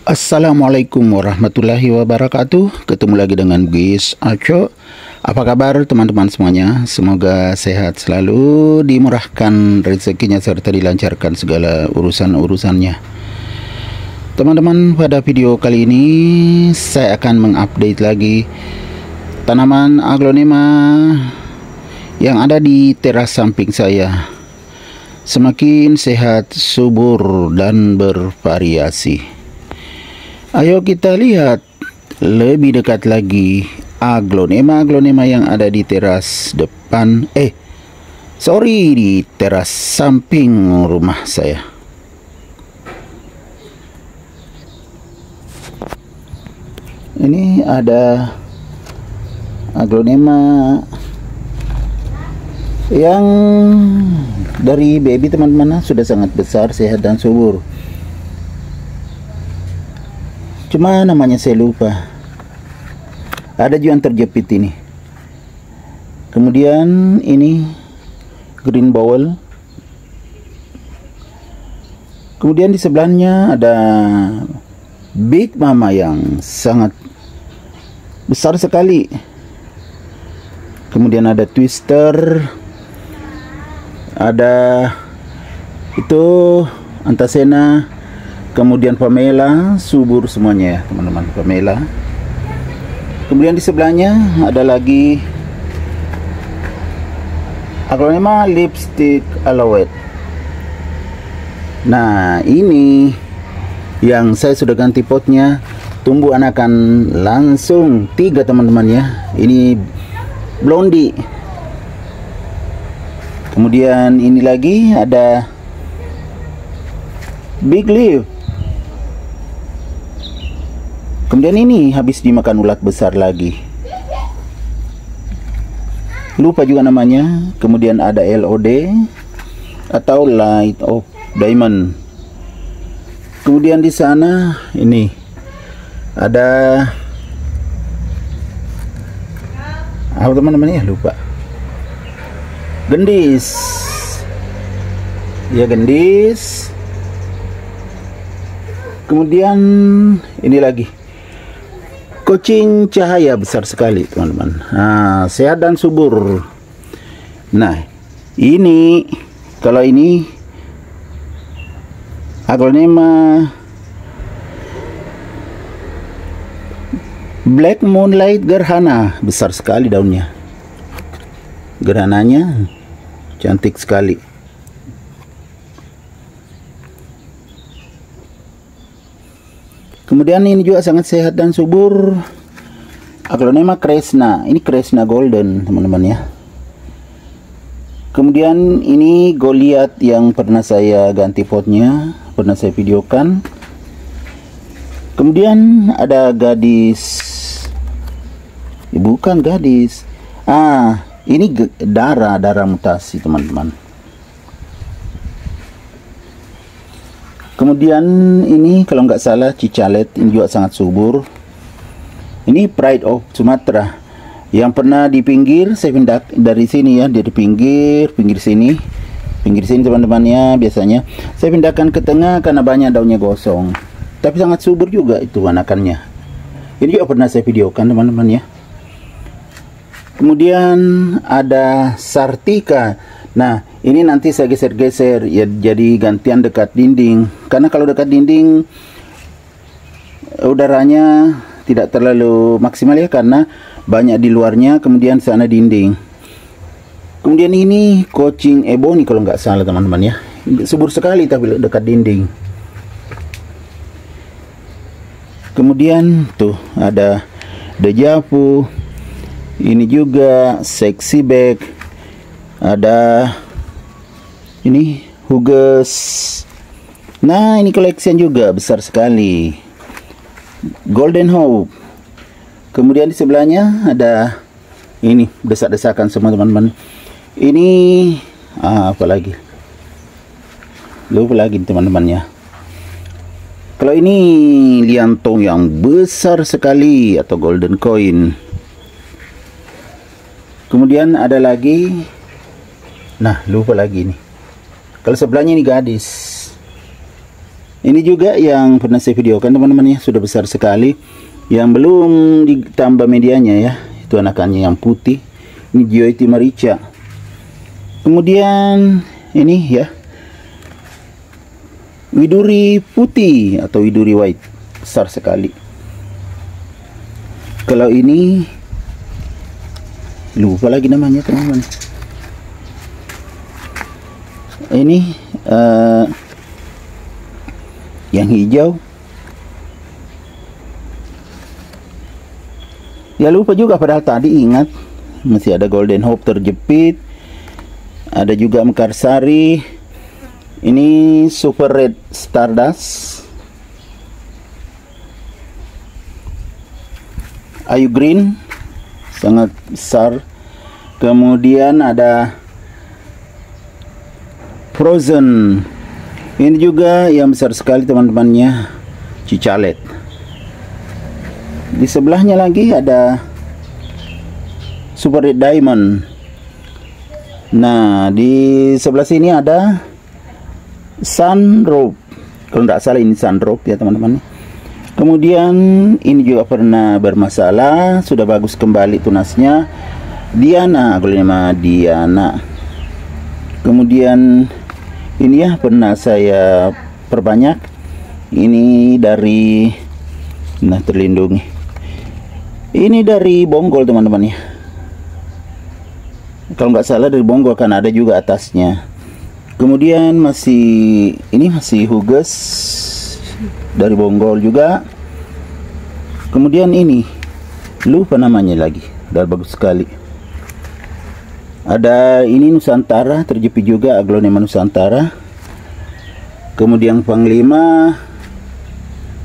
Assalamualaikum warahmatullahi wabarakatuh. Ketemu lagi dengan Guys Aco. Apa kabar teman-teman semuanya? Semoga sehat selalu, dimurahkan rezekinya serta dilancarkan segala urusan-urusannya. Teman-teman, pada video kali ini saya akan mengupdate lagi tanaman aglonema yang ada di teras samping saya. Semakin sehat, subur, dan bervariasi. Ayo kita lihat lebih dekat lagi aglonema yang ada di teras depan, di teras samping rumah saya. Ini ada aglonema yang dari baby teman-teman, sudah sangat besar, sehat dan subur. Cuma namanya saya lupa. Ada juga yang terjepit ini. Kemudian ini green bowl. Kemudian di sebelahnya ada big mama yang sangat besar sekali. Kemudian ada twister. Ada itu antasena. Kemudian Pamela, subur semuanya ya teman-teman, Pamela. Kemudian di sebelahnya ada lagi aglonema lipstick aloe. Nah, ini yang saya sudah ganti potnya, tumbuh anakan langsung 3 teman-teman ya. Ini blondie. Kemudian ini lagi ada big leaf. Kemudian ini habis dimakan ulat besar lagi. Lupa juga namanya. Kemudian ada LOD atau Light of Diamond. Kemudian di sana ini ada apa teman-teman ya, lupa. Gendis. Ya, gendis. Kemudian ini lagi kucing cahaya, besar sekali teman-teman. Nah, sehat dan subur. Nah, ini kalau ini aglonema Black Moonlight Gerhana, besar sekali daunnya. Gerhananya cantik sekali. Kemudian ini juga sangat sehat dan subur, aglonema Kresna. Ini Kresna golden teman-teman ya. Kemudian ini Goliath yang pernah saya ganti potnya, pernah saya videokan. Kemudian ada gadis, bukan gadis, ini darah mutasi teman-teman. Kemudian ini kalau nggak salah cicalet, ini juga sangat subur. Ini Pride of Sumatera yang pernah di pinggir, saya pindah dari sini ya, dari pinggir sini teman-temannya. Biasanya saya pindahkan ke tengah karena banyak daunnya gosong, tapi sangat subur juga itu anakannya. Ini juga pernah saya videokan teman-teman ya. Kemudian ada Sartika. Nah, ini nanti saya geser-geser ya, jadi gantian dekat dinding. Karena kalau dekat dinding udaranya tidak terlalu maksimal ya, karena banyak di luarnya, kemudian sana dinding. Kemudian ini kucing ebony kalau nggak salah teman-teman ya. Subur sekali tapi dekat dinding. Kemudian tuh ada dejavu. Ini juga sexy bag. Ada ini Huges. Nah, ini collection juga besar sekali, Golden Hope. Kemudian di sebelahnya ada ini desak-desakan semua teman-teman. Ini apa lagi, lupa lagi teman-teman ya. Kalau ini liantong yang besar sekali atau golden coin. Kemudian ada lagi, nah lupa lagi nih. Kalau sebelahnya ini gadis. Ini juga yang pernah saya videokan teman-teman ya, sudah besar sekali. Yang belum ditambah medianya ya, itu anakannya yang putih. Ini Gioiti Marica. Kemudian ini ya, Widuri putih atau Widuri white, besar sekali. Kalau ini lupa lagi namanya teman-teman. Ini yang hijau. Ya lupa juga, padahal tadi ingat. Masih ada Golden Hope terjepit. Ada juga Mekarsari. Ini Super Red Stardust. Ayu Green, sangat besar. Kemudian ada Frozen. Ini juga yang besar sekali teman-temannya, Cicalet. Di sebelahnya lagi ada Super Red Diamond. Nah, di sebelah sini ada Sunrope. Kalau tidak salah ini Sunrope ya teman-teman. Kemudian ini juga pernah bermasalah, sudah bagus kembali tunasnya. Diana, Aglonema Diana. Kemudian ini ya pernah saya perbanyak. Ini dari, nah terlindungi. Ini dari Bonggol teman-teman ya. Kalau nggak salah dari Bonggol, kan ada juga atasnya. Kemudian ini masih Huges dari Bonggol juga. Kemudian ini lupa namanya lagi, udah bagus sekali. Ada ini Nusantara terjepit juga, Aglonema Nusantara. Kemudian Panglima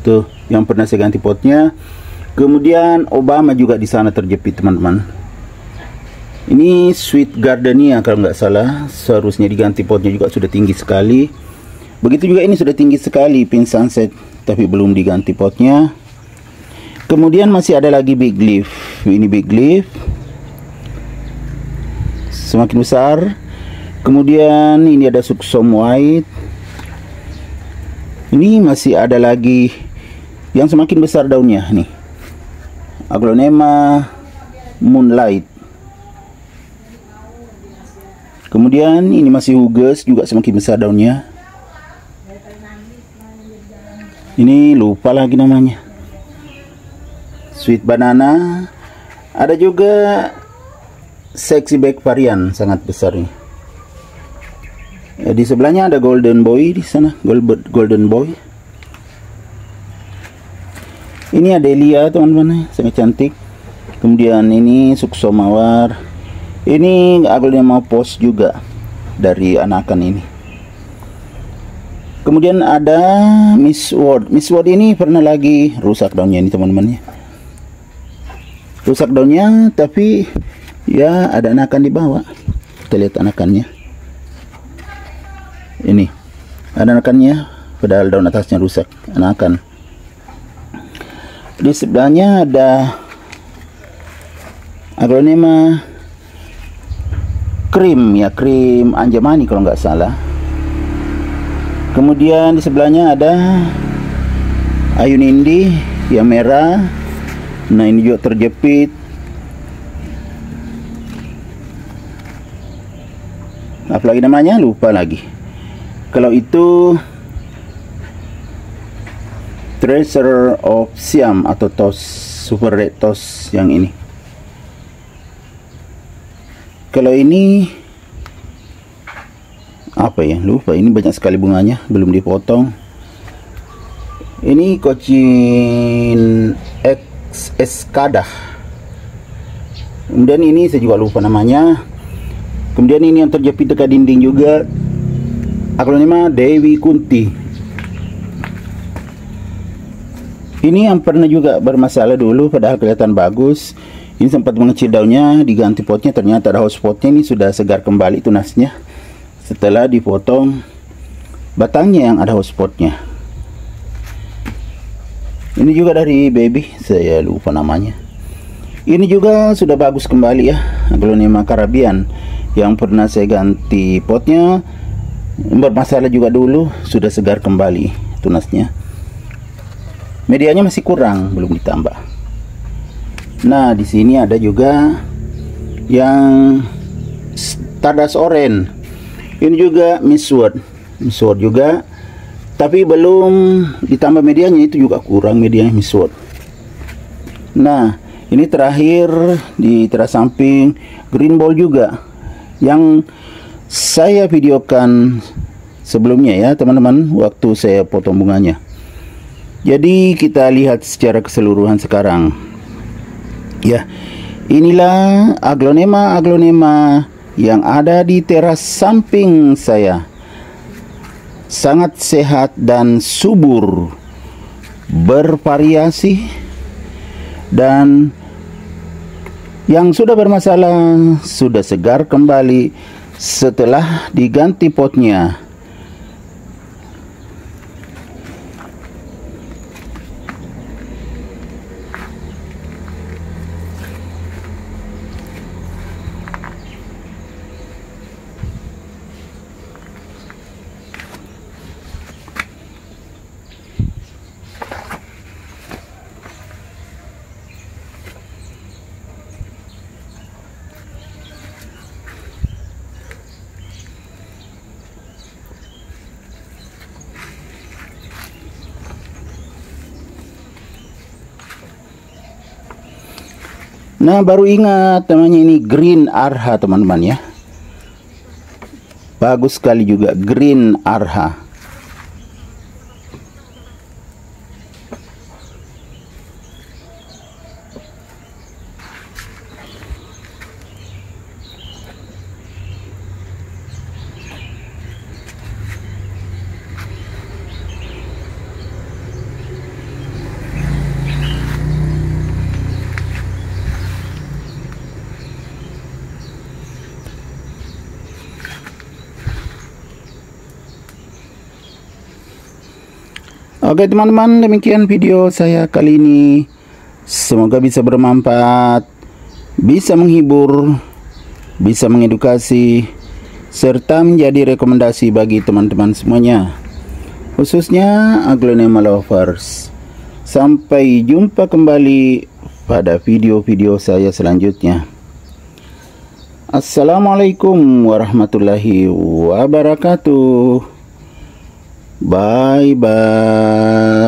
tuh yang pernah saya ganti potnya. Kemudian Obama juga di sana terjepit teman-teman. Ini Sweet Gardenia kalau nggak salah, seharusnya diganti potnya juga, sudah tinggi sekali. Begitu juga ini sudah tinggi sekali Pink Sunset, tapi belum diganti potnya. Kemudian masih ada lagi Big Leaf. Ini Big Leaf semakin besar. Kemudian ini ada Suksom White. Ini masih ada lagi yang semakin besar daunnya nih, Aglonema Moonlight. Kemudian ini masih Huges juga, semakin besar daunnya. Ini lupa lagi namanya, Sweet Banana. Ada juga Sexy Back varian, sangat besar nih. Di sebelahnya ada Golden Boy di sana, Golden Boy. Ini Adelia teman-teman, sangat cantik. Kemudian ini Suksomawar. Ini Aglonema Post juga dari anakan ini. Kemudian ada Miss World. Miss World ini pernah lagi rusak daunnya ini teman-teman ya. Rusak daunnya, tapi ya ada anakan di bawah. Kita lihat anakannya. Ini ada anakannya, padahal daun atasnya rusak, anakan. Di sebelahnya ada Aglonema Cream ya, Cream Anjamani kalau nggak salah. Kemudian di sebelahnya ada Ayunindi yang merah. Nah ini juga terjepit. Apalagi namanya lupa lagi. Kalau itu Treasure of Siam atau Tos, Super Red Tos yang ini. Kalau ini apa ya, lupa. Ini banyak sekali bunganya, belum dipotong. Ini Cochin X Escadah. Kemudian ini saya juga lupa namanya. Kemudian ini yang terjepit dekat dinding juga, Aglonema Dewi Kunti. Ini yang pernah juga bermasalah dulu, padahal kelihatan bagus. Ini sempat mengecil daunnya, diganti potnya, ternyata ada house potnya. Ini sudah segar kembali tunasnya setelah dipotong batangnya yang ada house potnya. Ini juga dari Baby, saya lupa namanya. Ini juga sudah bagus kembali ya, Aglonema Caribbean yang pernah saya ganti potnya, bermasalah juga dulu, sudah segar kembali tunasnya. Medianya masih kurang, belum ditambah. Nah, di sini ada juga yang Stardust Orange. Ini juga Mistwood juga, tapi belum ditambah medianya, itu juga kurang medianya Mistwood. Nah, ini terakhir di teras samping Green Ball juga, yang saya videokan sebelumnya ya teman-teman, waktu saya potong bunganya. Jadi kita lihat secara keseluruhan sekarang. Ya, inilah aglonema yang ada di teras samping saya. Sangat sehat dan subur, bervariasi, dan yang sudah bermasalah sudah segar kembali setelah diganti potnya. Nah, baru ingat namanya ini Green Arha teman-teman ya. Bagus sekali juga Green Arha. Oke teman-teman, demikian video saya kali ini. Semoga bisa bermanfaat, bisa menghibur, bisa mengedukasi, serta menjadi rekomendasi bagi teman-teman semuanya, khususnya aglonema lovers. Sampai jumpa kembali pada video-video saya selanjutnya. Assalamualaikum warahmatullahi wabarakatuh. Bye bye.